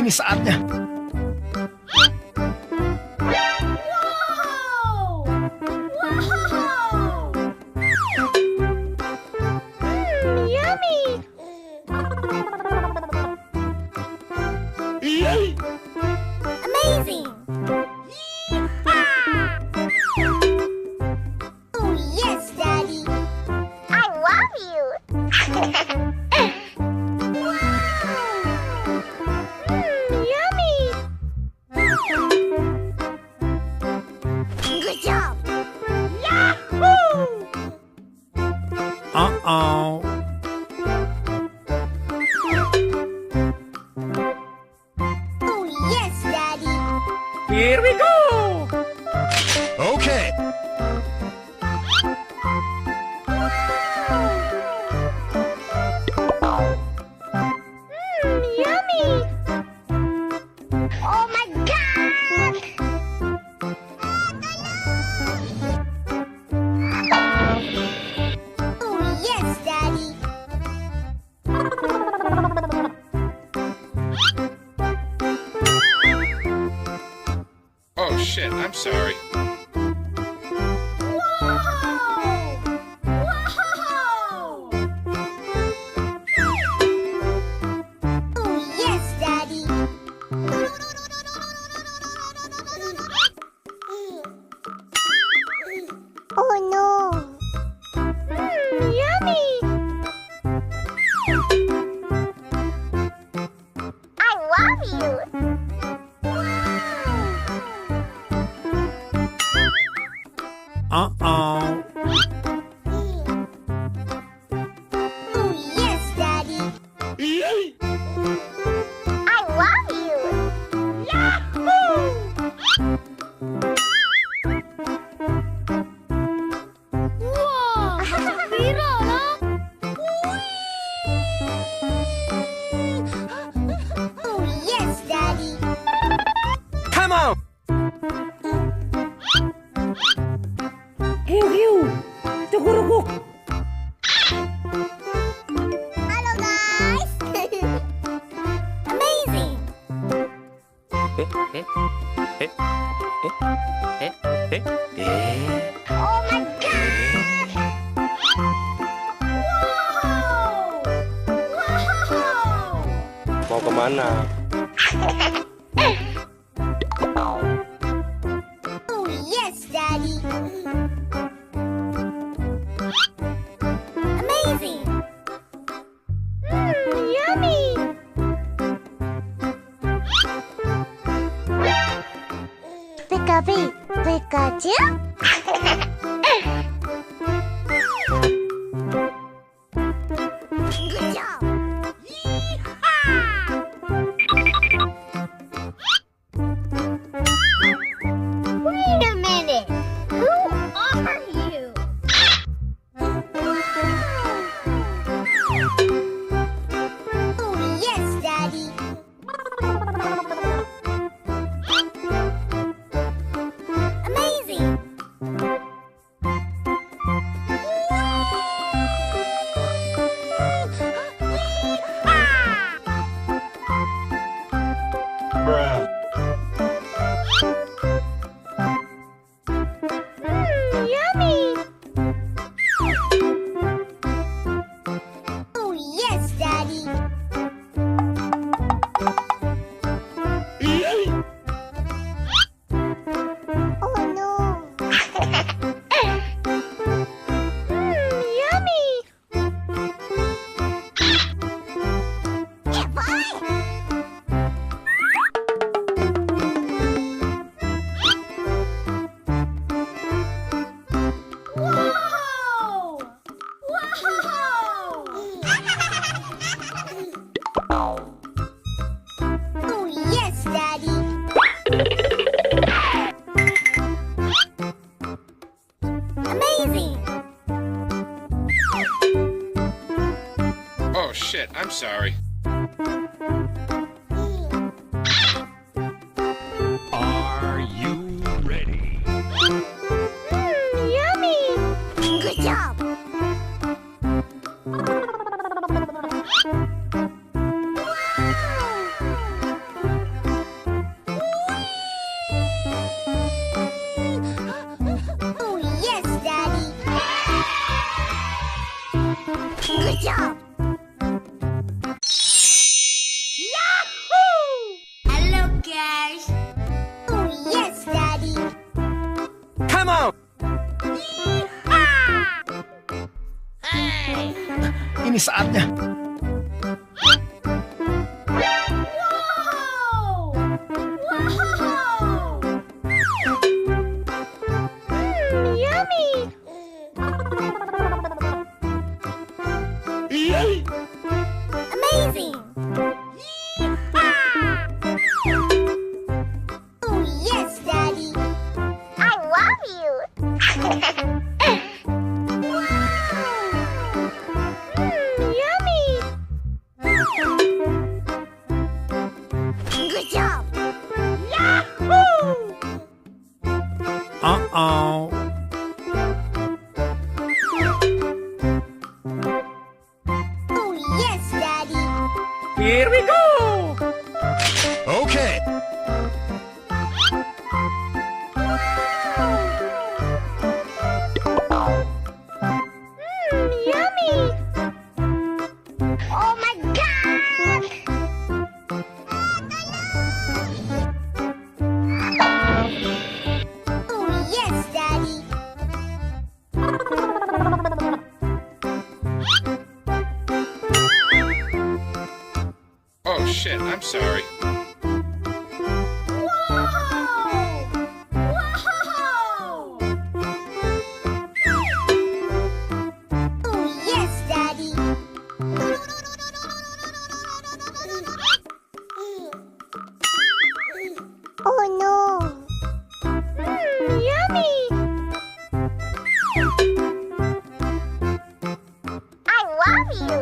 ini saatnya. Amazing! Oh, yes, Daddy. I love you. Yummy! Good job! Yahoo! Uh-oh. Oh, yes, Daddy. Here we go. Okay. Yummy! Oh my God! Oh yes, Daddy. Oh shit, I'm sorry. Oh yes, Daddy. Oh no. Yummy. I love you. Uh-oh. Oh yes, Daddy. I love you. Yahoo! Wow! Viral, huh? Oh yes, Daddy. Come on. Tukurugok. Hello, guys. Amazing. Oh my God! Wow! Mau kemana? Oh yes, Daddy. Amazing. Yummy. Pika-pee, Pikachu. Good job. Yee-haw! Wait a minute. Who are you? Oh, yes, Daddy. Amazing. Bruh. Yummy. Oh, yes, Daddy. Oh, no. Yummy. Yeah, boy. Whoa! Whoa! Oh, yes, Daddy. Amazing. Oh shit, I'm sorry. Are you ready? Yummy. Good job. Wow. job! Yahoo! Hello, guys! Oh, yes, Daddy! Come on! Hey! Ini saatnya. Wow! Wow! Yummy! Amazing! Oh, yes, Daddy! I love you! Yummy! Good job! Yahoo! Uh-oh. Oh, yes, Daddy! Here we go! Okay. Yummy! Oh my God! Oh yes, Daddy! Oh shit, I'm sorry. Oh yes, Daddy! Oh no! Yummy! I love you!